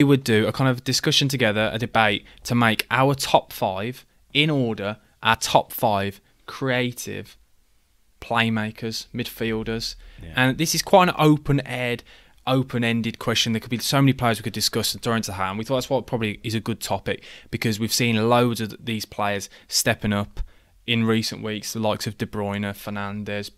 We would do a kind of discussion together, a debate to make our top 5 in order, our top 5 creative playmakers, midfielders. Yeah. And this is quite an open-ended question. There could be so many players we could discuss and throw into the hat, and we thought that's what probably is a good topic, because we've seen loads of these players stepping up in recent weeks, the likes of De Bruyne, Fernandes,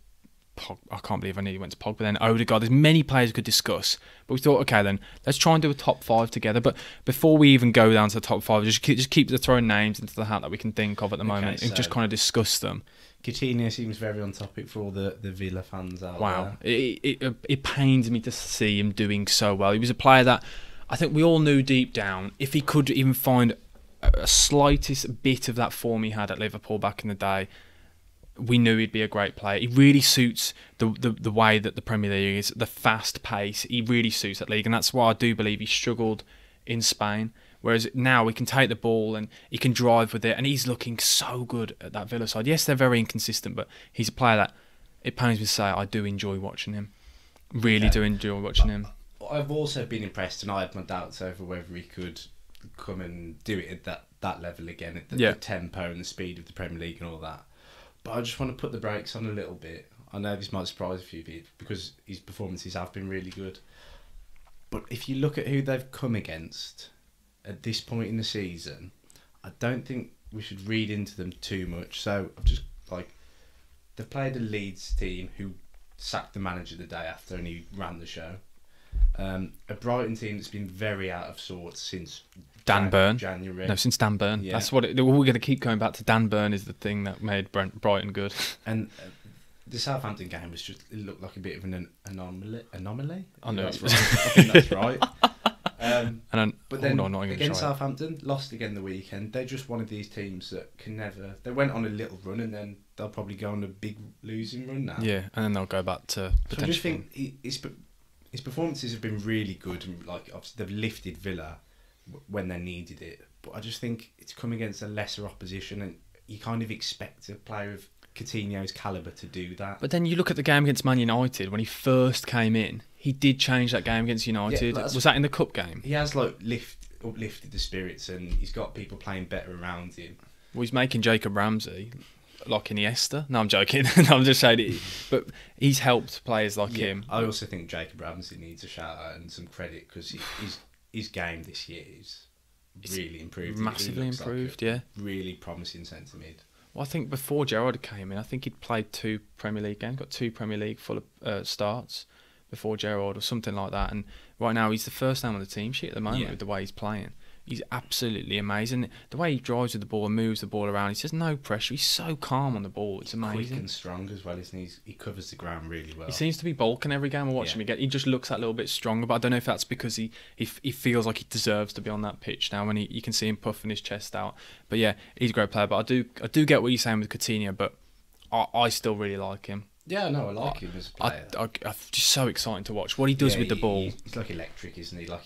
I can't believe I nearly went to Pogba then, Odegaard. There's many players we could discuss, but we thought, okay then, let's try and do a top 5 together. But before we even go down to the top 5, just keep throwing names into the hat that we can think of at the moment, and just kind of discuss them. Coutinho seems very on topic for all the Villa fans out there. Wow, it pains me to see him doing so well. He was a player that I think we all knew deep down, if he could even find a slightest bit of that form he had at Liverpool back in the day, we knew he'd be a great player. He really suits the way that the Premier League is, the fast pace. He really suits that league, and that's why I do believe he struggled in Spain. Whereas now he can take the ball and he can drive with it, and he's looking so good at that Villa side. Yes, they're very inconsistent, but he's a player that, it pains me to say, I do enjoy watching him. Really do enjoy watching him. I've also been impressed, and I had my doubts over whether he could come and do it at that level again, at the tempo and the speed of the Premier League and all that. But I just want to put the brakes on a little bit. I know this might surprise a few people because his performances have been really good. But if you look at who they've come against at this point in the season, I don't think we should read into them too much. So I've just they've played a Leeds team who sacked the manager the day after and he ran the show. A Brighton team that's been very out of sorts since Dan Burn. January. No, since Dan Burn. Yeah. That's what we're going to keep going back to. Dan Burn is the thing that made Brighton good. And the Southampton game was just, it looked like a bit of an anomaly. I know. That's right. I think that's right. But then against Southampton, lost again the weekend. They're just one of these teams that can never. They went on a little run and then they'll probably go on a big losing run now. Yeah, and then they'll go back to. So I just think his performances have been really good, and obviously they've lifted Villa when they needed it. But I just think it's come against a lesser opposition, and you kind of expect a player of Coutinho's calibre to do that. But then you look at the game against Man United when he first came in. He did change that game against United. Was that in the cup game? He has uplifted the spirits, and he's got people playing better around him. Well, he's making Jacob Ramsey like Iniesta. No, I'm joking. No, I'm just saying it. But he's helped players like him. I also think Jacob Ramsey needs a shout out and some credit, because his game this year is really improved. Massively improved, like really promising centre mid. Well, I think before Gerrard came in, I think he'd played 2 Premier League games, got 2 Premier League full of starts before Gerrard or something like that. And right now he's the first name on the team sheet at the moment with the way he's playing. He's absolutely amazing. The way he drives with the ball and moves the ball around, he says no pressure. He's so calm on the ball. It's amazing. Quick and strong as well, isn't he? He covers the ground really well. He seems to be bulking every game I watch him. He just looks that little bit stronger, but I don't know if that's because he feels like he deserves to be on that pitch now, when you can see him puffing his chest out. But yeah, he's a great player. But I do get what you're saying with Coutinho, but I still really like him. Yeah, no, I like him as a player. I'm just so exciting to watch what he does with the ball. He's like electric, isn't he? Like,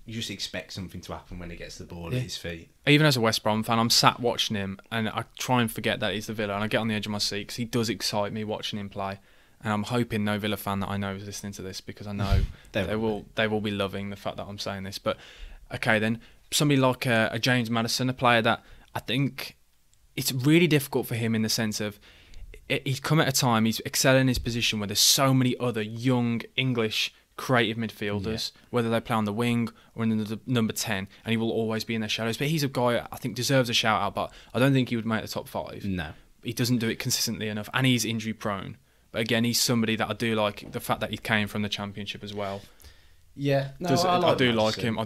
you just expect something to happen when he gets the ball at his feet. Even as a West Brom fan, I'm sat watching him and I try and forget that he's the Villa, and I get on the edge of my seat because he does excite me watching him play. And I'm hoping no Villa fan that I know is listening to this, because I know they will be loving the fact that I'm saying this. But okay, then somebody like a James Maddison, a player that I think it's really difficult for him in the sense of he's come at a time, he's excelling in his position where there's so many other young English creative midfielders, whether they play on the wing or in the number 10, and he will always be in their shadows. But he's a guy I think deserves a shout out, but I don't think he would make the top 5. No. He doesn't do it consistently enough, and he's injury prone. But again, he's somebody that I do like, the fact that he came from the Championship as well. Yeah, no, I do like him.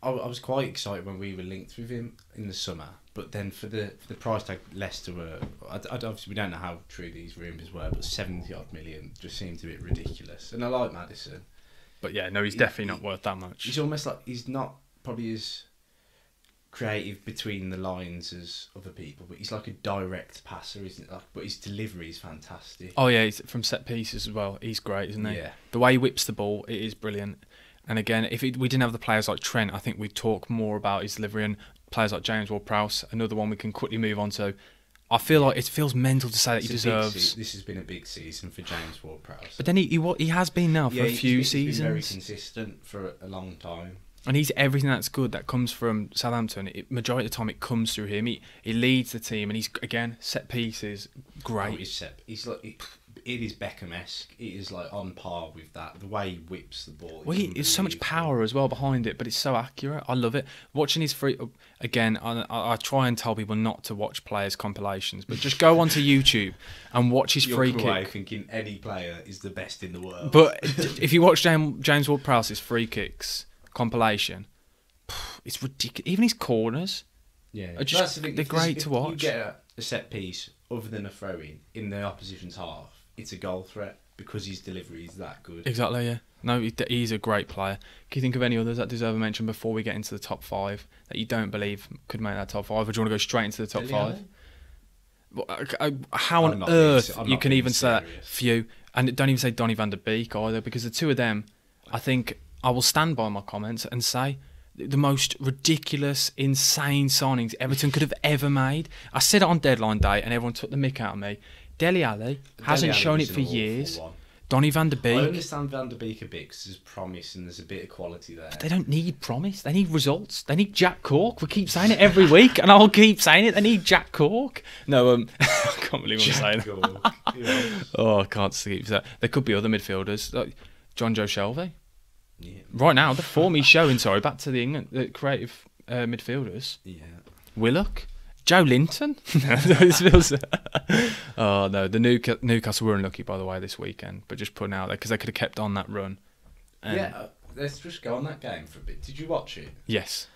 I was quite excited when we were linked with him in the summer, but then for the price tag Leicester were, obviously we don't know how true these rumours were, but 70-odd million just seemed a bit ridiculous. And I like Maddison, but yeah, no, he's definitely not worth that much. He's almost like, he's not probably as creative between the lines as other people, but he's like a direct passer, isn't it? Like, but his delivery is fantastic. Oh yeah, he's from set pieces as well. He's great, isn't he? Yeah. The way he whips the ball, it is brilliant. And again, if we didn't have the players like Trent, I think we'd talk more about his delivery, and players like James Ward-Prowse, another one we can quickly move on to. I feel like it feels mental to say that he deserves. This has been a big season for James Ward-Prowse. But then he has been now for a few seasons. He's been very consistent for a long time. And he's everything that's good that comes from Southampton. Majority of the time, it comes through him. He leads the team, and he's again set pieces great. He's like it is Beckham-esque. It is like on par with that. The way he whips the ball. Well, there's so much power as well behind it, but it's so accurate. I love it. Watching his free again. I try and tell people not to watch players' compilations, but just go onto YouTube and watch his free kick. Away thinking any player is the best in the world. But if you watch James Ward-Prowse's free kicks compilation, it's ridiculous. Even his corners, they're great to watch. If you get a set piece other than a throw in the opposition's half, it's a goal threat because his delivery is that good. Exactly, yeah. No, he's a great player. Can you think of any others that deserve a mention before we get into the top 5 that you don't believe could make that top 5? Or do you want to go straight into the top 5? How on earth you can even say that? Few. And don't even say Donny van der Beek either, because the two of them, I think I will stand by my comments and say the most ridiculous, insane signings Everton could have ever made. I said it on deadline day and everyone took the mick out of me. Dele Alli hasn't shown it for years. Donny van der Beek. I understand Van der Beek a bit because there's promise and there's a bit of quality there. But they don't need promise. They need results. They need Jack Cork. We keep saying it every week, and I'll keep saying it. They need Jack Cork. No, I can't believe I'm saying that. Yeah. Oh, I can't sleep. There could be other midfielders like John Joe Shelvey. Yeah. Right now, the form he's showing. Sorry, back to the creative midfielders. Yeah. Willock. Joe Linton? Oh, no. The Newcastle were unlucky, by the way, this weekend. But just putting out there, because they could have kept on that run. Let's just go on that game for a bit. Did you watch it? Yes.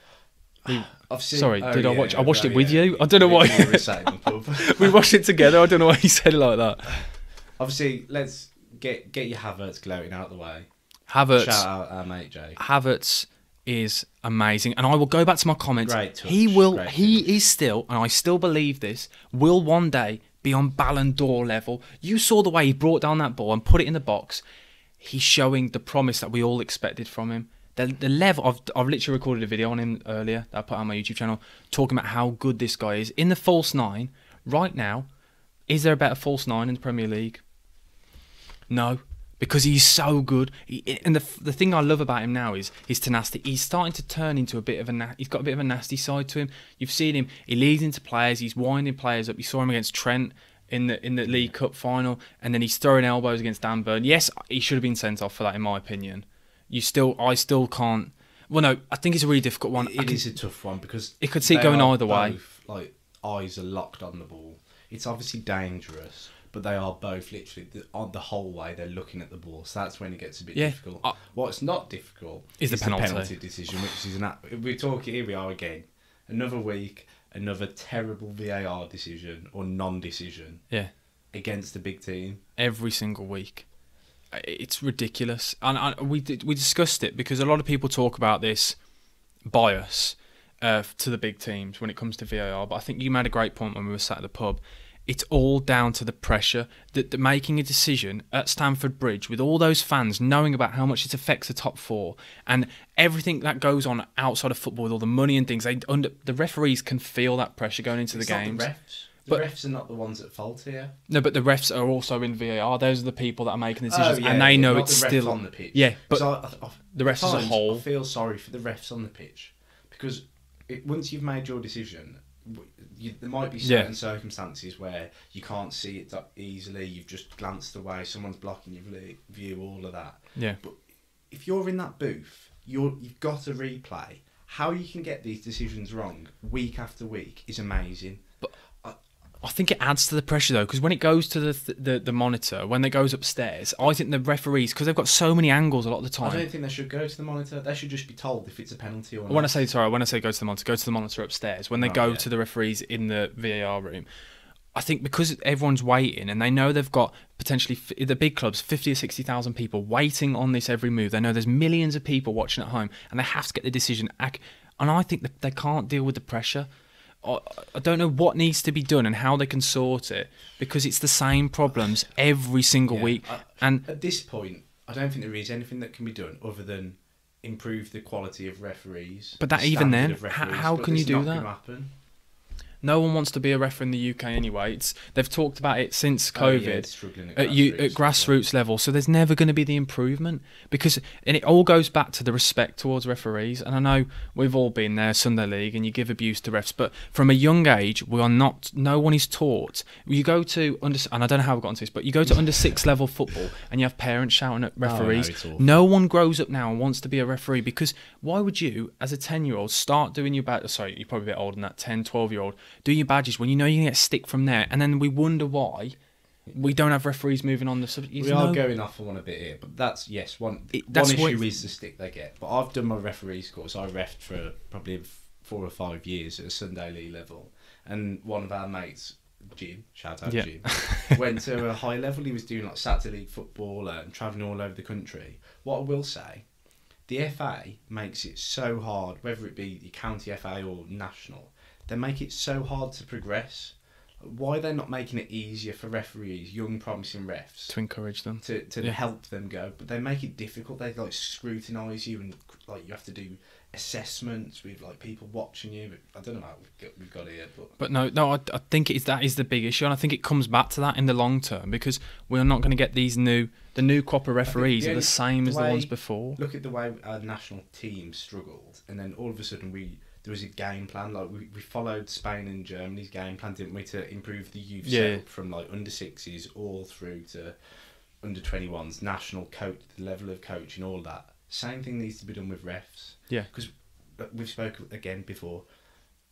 I watch? I watched it with you. I don't know why. We watched it together. I don't know why you said it like that. Obviously, let's get your Havertz gloating out of the way. Havertz. Shout out our mate Jake. Havertz is amazing, and I will go back to my comments. Great touch, he is still, and I still believe this, will one day be on Ballon d'Or level. You saw the way he brought down that ball and put it in the box. He's showing the promise that we all expected from him. The level, I've literally recorded a video on him earlier that I put on my YouTube channel talking about how good this guy is. In the false 9, right now, is there a better false 9 in the Premier League? No. Because he's so good, and the thing I love about him now is his tenacity. He's starting to turn into a bit of he's got a bit of a nasty side to him. You've seen him; he leads into players, he's winding players up. You saw him against Trent in the League Cup final, and then he's throwing elbows against Dan Burn. Yes, he should have been sent off for that, in my opinion. I still can't. Well, no, I think it's a really difficult one. It is a tough one because it could see it going either way. Like eyes are locked on the ball. It's obviously dangerous. But they are both literally on the whole way. They're looking at the ball, so that's when it gets a bit difficult. What's not difficult is the penalty decision, which is we're talking. Here we are again, another week, another terrible VAR decision or non-decision. Yeah, against the big team every single week. It's ridiculous, and we discussed it because a lot of people talk about this bias to the big teams when it comes to VAR. But I think you made a great point when we were sat at the pub. It's all down to the pressure that making a decision at Stamford Bridge with all those fans knowing about how much it affects the top 4 and everything that goes on outside of football with all the money and things. The referees can feel that pressure going into the games. The refs are not the ones at fault here. No, but the refs are also in VAR. Those are the people that are making the decisions, and they know it's still on the pitch. Yeah, but the refs as a whole. I feel sorry for the refs on the pitch because once you've made your decision. There might be certain circumstances where you can't see it that easily. You've just glanced away. Someone's blocking your view. All of that. Yeah. But if you're in that booth, you've got to replay. How you can get these decisions wrong week after week is amazing. But I think it adds to the pressure though, because when it goes to the monitor, when it goes upstairs, I think the referees, because they've got so many angles a lot of the time. I don't think they should go to the monitor. They should just be told if it's a penalty or not. When I say go to the monitor upstairs. When they go to the referees in the VAR room, I think because everyone's waiting and they know they've got potentially the big clubs 50 or 60,000 people waiting on this every move. They know there's millions of people watching at home and they have to get the decision. And I think that they can't deal with the pressure. I don't know what needs to be done and how they can sort it because it's the same problems every single week. And at this point, I don't think there is anything that can be done other than improve the quality of referees. But that even then, how can you do that? No one wants to be a referee in the UK anyway. They've talked about it since COVID struggling at grassroots level. So there's never going to be the improvement and it all goes back to the respect towards referees. And I know we've all been there, Sunday League, and you give abuse to refs, but from a young age, no one is taught. You go to and I don't know how I've got onto this, but you go to under 6 level football and you have parents shouting at referees. No one grows up now and wants to be a referee, because why would you, as a 10-year-old, start doing your badges? Sorry, you're probably a bit older than that, 10, 12-year-old, do your badges when you know you're going to get stick from there, and then we wonder why we don't have referees moving on the subject. We are going off on one a bit here, but that's one issue is the stick they get. But I've done my referees course. I refed for probably 4 or 5 years at a Sunday League level, and one of our mates, Jim, shout out Jim, went to a high level. He was doing like Saturday League football and travelling all over the country. What I will say, the FA makes it so hard, whether it be the county FA or national, they make it so hard to progress. Why are they not making it easier for referees, young promising refs, to encourage them, to help them go? But they make it difficult. They like scrutinise you, and like you have to do assessments with like people watching you. But I don't know how we've got here, but no, I think that is the big issue, and I think it comes back to that in the long term, because we're not going to get the new crop of referees are the same as the ones before. Look at the way our national team struggled, and then all of a sudden there was a game plan. Like we followed Spain and Germany's game plan, didn't we, to improve the youth setup from like under 6s all through to under 21s, national coach, the level of coaching, all that. Same thing needs to be done with refs. Yeah. Because we've spoken again before,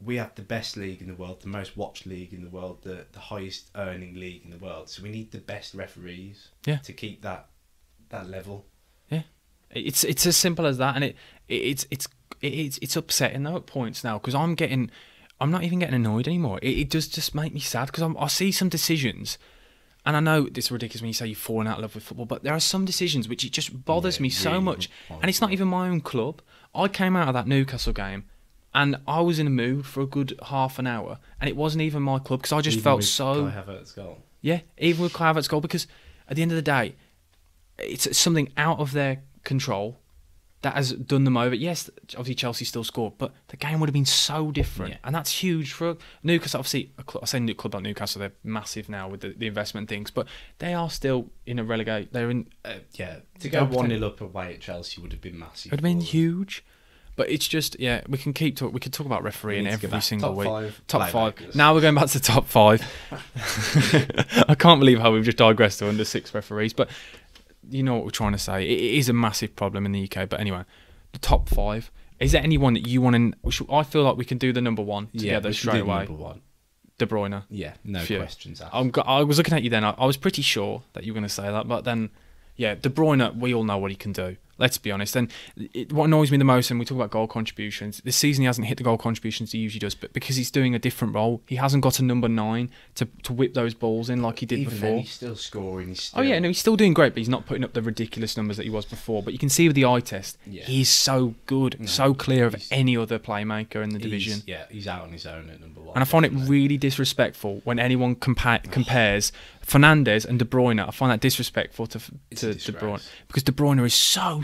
we have the best league in the world, the most watched league in the world, the highest earning league in the world. So we need the best referees to keep that level. Yeah. It's as simple as that, and it's upsetting though at points now, because I'm not even getting annoyed anymore. It does just make me sad, because I see some decisions, and I know it's ridiculous when you say you've fallen out of love with football, but there are some decisions which it just bothers me so much, and it's not even my own club. I came out of that Newcastle game, and I was in a mood for a good half an hour, and it wasn't even my club, because I just felt so. Kai Havertz's goal. Yeah, even with Kai Havertz's goal, because at the end of the day, it's something out of their control that has done them over. Yes, obviously Chelsea still scored, but the game would have been so different, and that's huge for Newcastle. Obviously, I say a club like Newcastle, they're massive now with the investment things, but they are still in a relegate. They're in to go 1-0 up away at Chelsea would have been massive. It would have been huge. But it's just, we can talk about refereeing every single week. Top 5. Now we're going back to top 5. I can't believe how we've just digressed to under 6 referees, but you know what we're trying to say. It is a massive problem in the UK. But anyway, the top 5. Is there anyone that you want to... I feel like we can do the number 1 together straight away. Number 1. De Bruyne. Yeah, no questions asked. I was looking at you then. I was pretty sure that you were going to say that. But then, De Bruyne, we all know what he can do. Let's be honest. And what annoys me the most, and we talk about goal contributions, this season he hasn't hit the goal contributions he usually does, but because he's doing a different role, he hasn't got a number 9 to whip those balls in like he did before. Then he's still scoring. He's still doing great, but he's not putting up the ridiculous numbers that he was before. But you can see with the eye test, he's so good, so clear of any other playmaker in the division. He's out on his own at number 1. And I find it really disrespectful when anyone compares Fernandes and De Bruyne. I find that disrespectful to De Bruyne, because De Bruyne is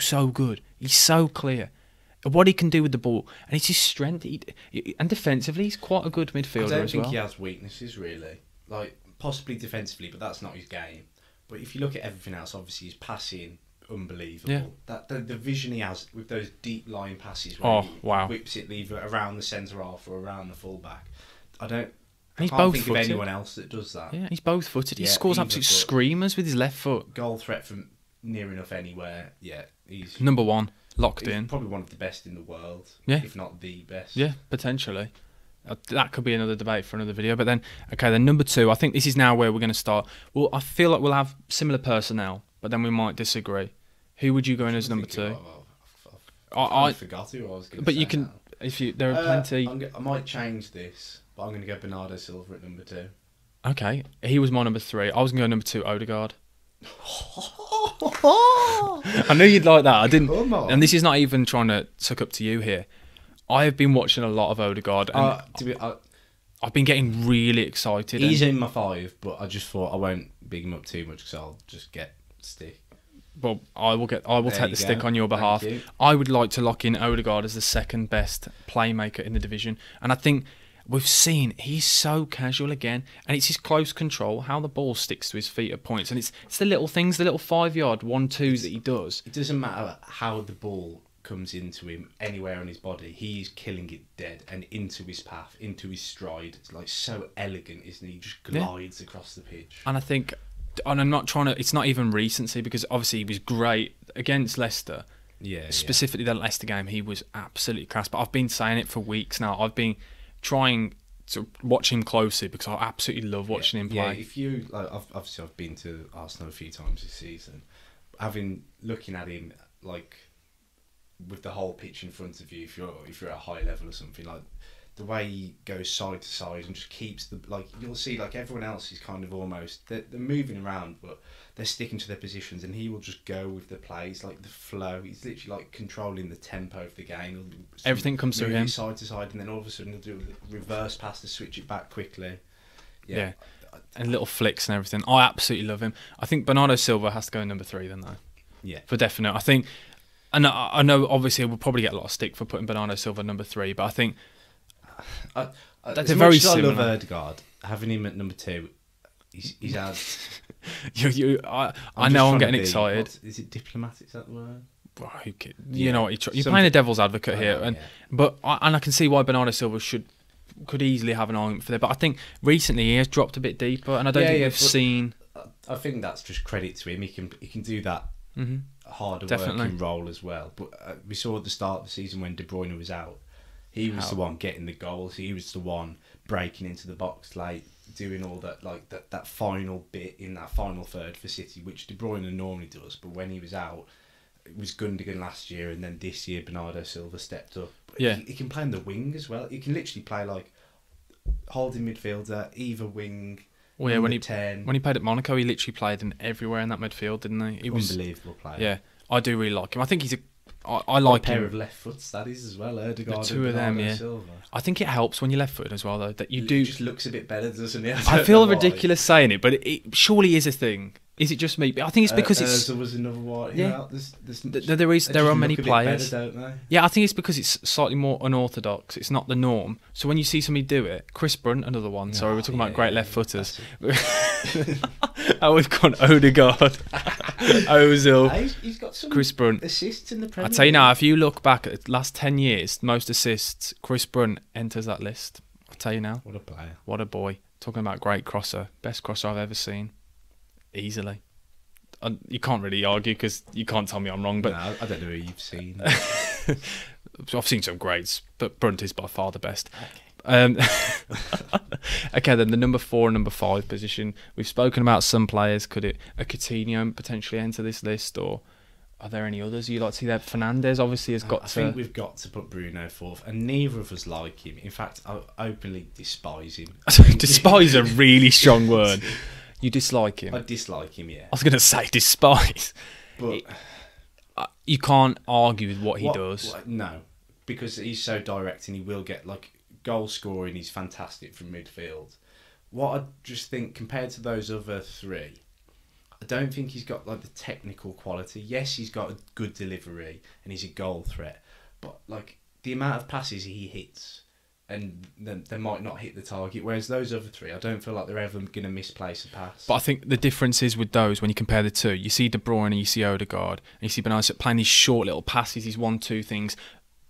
so good. He's so clear what he can do with the ball, and it's his strength. And defensively, he's quite a good midfielder as well. I don't think he has weaknesses really, like possibly defensively, but that's not his game. But if you look at everything else, obviously his passing, unbelievable. Yeah. That the vision he has with those deep line passes, where he wow, whips it either around the centre half or around the full back. I can't think of anyone else that does that. Yeah, he's both footed. He scores absolute screamers with his left foot. Goal threat from near enough anywhere. Yeah, he's number 1, locked in. Probably one of the best in the world. Yeah, if not the best. Yeah, potentially. That could be another debate for another video. But then, then number 2. I think this is now where we're going to start. Well, I feel like we'll have similar personnel, but then we might disagree. Who would you go in as number 2? I forgot who I was going to say. But you can, there are plenty. I might change this, but I'm going to go Bernardo Silva at number 2. Okay, he was my number 3. I was going to go number 2, Odegaard. I knew you'd like that. I didn't. And this is not even trying to suck up to you here. I have been watching a lot of Odegaard, and I've been getting really excited. He's in my 5, but I just thought I won't big him up too much because I'll just get stick. Well, I will take the stick on your behalf. You. I would like to lock in Odegaard as the second best playmaker in the division, and I think we've seen he's so casual again, and it's his close control, how the ball sticks to his feet at points, and it's the little things, the little 5-yard 1-2s that he does. It doesn't matter how the ball comes into him anywhere on his body, he's killing it dead and into his path, into his stride. It's like so elegant, isn't he? He just glides across the pitch. And I think, and I'm not trying to, it's not even recency, because obviously he was great against Leicester. Specifically that Leicester game, he was absolutely class. But I've been saying it for weeks now. I've been trying to watch him closely because I absolutely love watching him play. Yeah, if you like, I've been to Arsenal a few times this season. Looking at him like with the whole pitch in front of you, if you're at a high level or something, like the way he goes side to side and just keeps you'll see like everyone else is kind of almost they're moving around, but they're sticking to their positions, and he will just go with the plays, like the flow. He's literally like controlling the tempo of the game. Everything comes through him side to side, and then all of a sudden he'll do a reverse pass to switch it back quickly. Yeah. And little flicks and everything. I absolutely love him. I think Bernardo Silva has to go number 3 then though. Yeah, for definite. I think, and I know obviously we'll probably get a lot of stick for putting Bernardo Silva number 3, but I think they're very similar. I love Ødegaard. Having him at number 2, he's had. I know I'm getting excited. Is it diplomatic? Is that the word? Well, you know what you're playing a devil's advocate here, but I can see why Bernardo Silva could easily have an argument for that. But I think recently he has dropped a bit deeper, and I don't think we've seen. I think that's just credit to him. He can do that harder working role as well. But we saw at the start of the season when De Bruyne was out, he was the one getting the goals. He was the one breaking into the box late, doing all that that final bit in that final third for City, which De Bruyne normally does. But when he was out, it was Gundogan last year, and then this year Bernardo Silva stepped up. Yeah, he can play in the wing as well. He can literally play like holding midfielder, either wing. Well, yeah, when he 10. When he played at Monaco, he literally played in everywhere in that midfield, didn't he? He was unbelievable player. Yeah, I do really like him. I think he's I like a pair him. of left foots, that is as well. Ødegaard, the two of them, yeah. Silva. I think it helps when you're left-footed as well, though. That you do. It just looks a bit better, doesn't it? I feel ridiculous saying it, but it surely is a thing. Is it just me? I think it's because it's. There was another one. Yeah. There are many players. Better, don't they? Yeah, I think it's because it's slightly more unorthodox. It's not the norm. So when you see somebody do it, Chris Brunt, another one. Sorry, we're talking about great left footers. We've gone Ødegaard, Ozil, he's got some Chris Brunt assists in the Premier League. I tell you now, if you look back at the last 10 years, most assists, Chris Brunt enters that list. I tell you now. What a player! What a boy! Talking about great crosser, best crosser I've ever seen. Easily. You can't really argue because you can't tell me I'm wrong. But no, I don't know who you've seen. I've seen some greats, but Brunt is by far the best. Okay. Okay, then the number 4 and number 5 position. We've spoken about some players. Could a Coutinho potentially enter this list, or are there any others you'd like to see there? Fernandes obviously has got to. I think we've got to put Bruno 4th, and neither of us like him. In fact, I openly despise him. Despise a really strong word. You dislike him? I dislike him, yeah. I was going to say despise. But you can't argue with what he does. No, because he's so direct and he will get, like, goal scoring. He's fantastic from midfield. What I just think, compared to those other 3, I don't think he's got, like, the technical quality. Yes, he's got a good delivery and he's a goal threat. But, like, the amount of passes he hits, and then they might not hit the target. Whereas those other 3, I don't feel like they're ever going to misplace a pass. But I think the difference is with those, when you compare the two, you see De Bruyne and you see Ødegaard, and you see Bernardo playing these short little passes, these 1-2 things.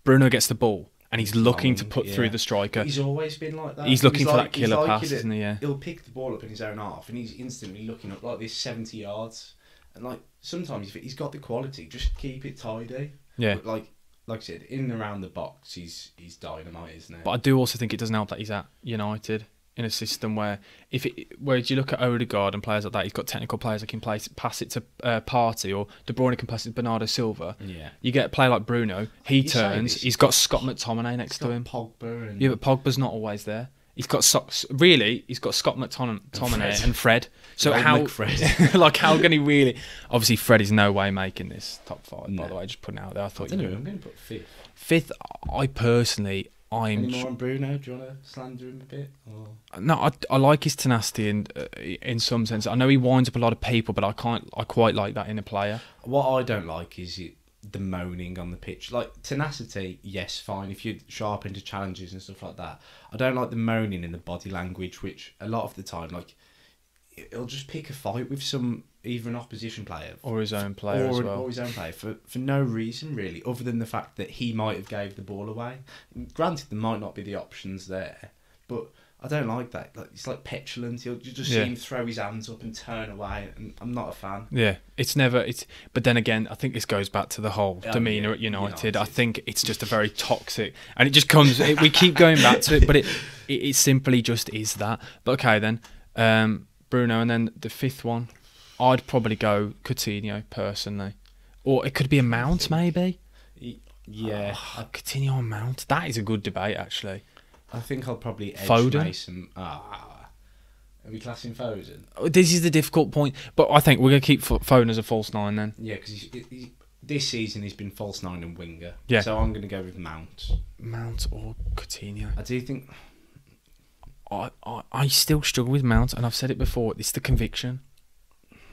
Bruno gets the ball, and he's looking to put through the striker. But he's always been like that. He's looking for that killer pass, isn't he? Yeah. He'll pick the ball up in his own half, and he's instantly looking up like this 70 yards. And like sometimes he's got the quality, just keep it tidy. Yeah. But like I said, in and around the box, he's dynamite, isn't it? But I do also think it doesn't help that he's at United in a system where whereas you look at Ødegaard and players like that, he's got technical players that can pass it to Partey, or De Bruyne can pass it to Bernardo Silva. Yeah. You get a player like Bruno, he's got Scott McTominay next to him. Pogba and... Yeah, but Pogba's not always there. He's got Scott McTominay and Fred. So how can he really? Obviously, Fred is no way making this top 5. By the way, just putting it out there. I don't know. I'm going to put 5th. 5th, I personally, Any more on Bruno? Do you want to slander him a bit? Or? No, I like his tenacity in some sense. I know he winds up a lot of people, but I quite like that in a player. What I don't like is the moaning on the pitch. Like, tenacity, yes, fine, if you're sharp into challenges and stuff like that. I don't like the moaning in the body language, which a lot of the time, like, he'll just pick a fight with either an opposition player or his own player as well, or his own player for no reason really, other than the fact that he might have gave the ball away. Granted, there might not be the options there, but I don't like that. Like, it's like petulant. You just see him throw his hands up and turn away, and I'm not a fan. Yeah, but then again, I think this goes back to the whole demeanour at United. I think it's just a very toxic, and it just comes. We keep going back to it, but it simply just is that. But okay then. Bruno, and then the fifth one, I'd probably go Coutinho personally, or it could be a Mount maybe. Yeah, Coutinho and Mount. That is a good debate actually. I think I'll probably edge Foden. Mason. Are we classing Foden? This is the difficult point, but I think we're gonna keep Foden as a false nine then. Yeah, because this season he's been false nine and winger. Yeah. So I'm gonna go with Mount. Mount or Coutinho. I do think. I still struggle with Mount, and I've said it before. It's the conviction.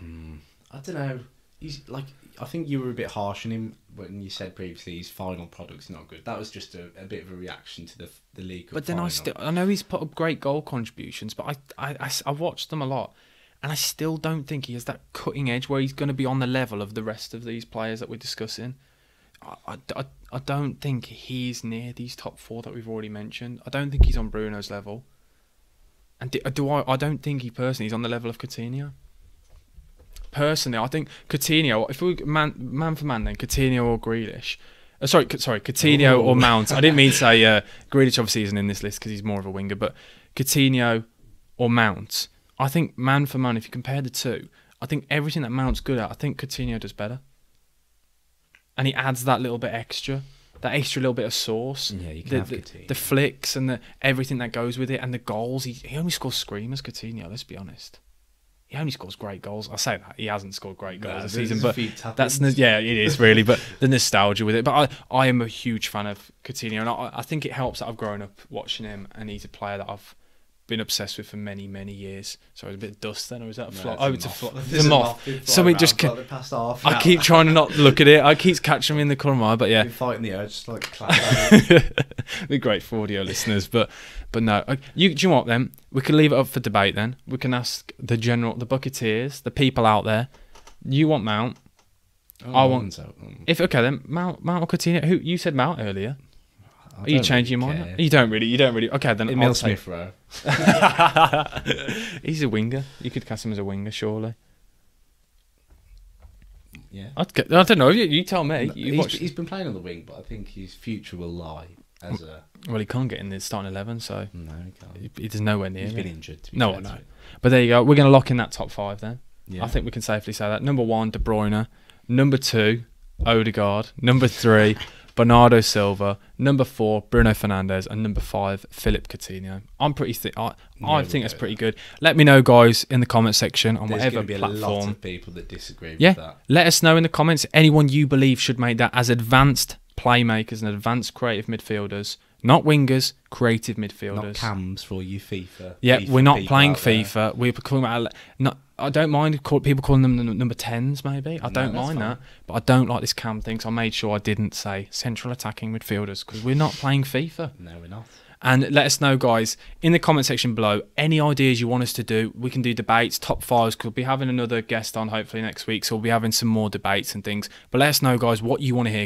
I don't know. He's like, I think you were a bit harsh on him when you said previously his final product's not good. That was just a bit of a reaction to the League Cup. But then final. I know he's put up great goal contributions, but I watched them a lot, and I still don't think he has that cutting edge where he's going to be on the level of the rest of these players that we're discussing. I don't think he's near these top four that we've already mentioned. I don't think he's on Bruno's level. And I don't think he personally is on the level of Coutinho. Personally, I think Coutinho, if we man for man then, Coutinho or Grealish. Sorry, Coutinho or Mount. I didn't mean to say Grealish obviously isn't in this list because he's more of a winger, but Coutinho or Mount. I think man for man, if you compare the two, I think everything that Mount's good at, I think Coutinho does better. And he adds that little bit extra. That extra little bit of sauce, yeah, you can have Coutinho. The flicks and everything that goes with it, and the goals. He only scores screamers, Coutinho. Let's be honest. He only scores great goals. I say that he hasn't scored great goals this season, but it is really. But the nostalgia with it. But I am a huge fan of Coutinho, and I think it helps that I've grown up watching him, and he's a player that I've been obsessed with for many years. So it's a bit of dust then, or is that a fly? Oh, it's a fly. It's a moth. Something just. I keep trying to not look at it. I keep catching them in the corner of my eye, but yeah. You're fighting the urge, just like clap. Be great for audio listeners, but no. Do you know what then? We can leave it up for debate then. We can ask the Bucketeers, the people out there. You want Mount? I want. Then Mount or Coutinho? Who you said Mount earlier? Are you changing your mind? You don't really. Okay, then Emil Smith Rowe. He's a winger. You could cast him as a winger, surely. Yeah. I don't know. You tell me. He's been playing on the wing, but I think his future will lie as a. Well, he can't get in the starting 11, so no, he can't. He's nowhere near. He's been injured. No, I know. But there you go. We're going to lock in that top five then. Yeah. I think we can safely say that. Number 1, De Bruyne. Number 2, Odegaard. Number 3. Bernardo Silva, number 4, Bruno Fernandes, and number 5, Philippe Coutinho. I think that's pretty good. Let me know, guys, in the comment section on whatever platform. There's going to be a lot of people that disagree with that. Let us know in the comments anyone you believe should make that as advanced playmakers and advanced creative midfielders. Not wingers, creative midfielders. Not cams for you FIFA. Yeah, FIFA we're not playing FIFA. We're calling about. I don't mind people calling them the number 10s, maybe. I don't mind that. But I don't like this cam thing, so I made sure I didn't say central attacking midfielders because we're not playing FIFA. No, we're not. And let us know, guys, in the comment section below, any ideas you want us to do. We can do debates, top fives, because we'll be having another guest on hopefully next week, so we'll be having some more debates and things. But let us know, guys, what you want to hear.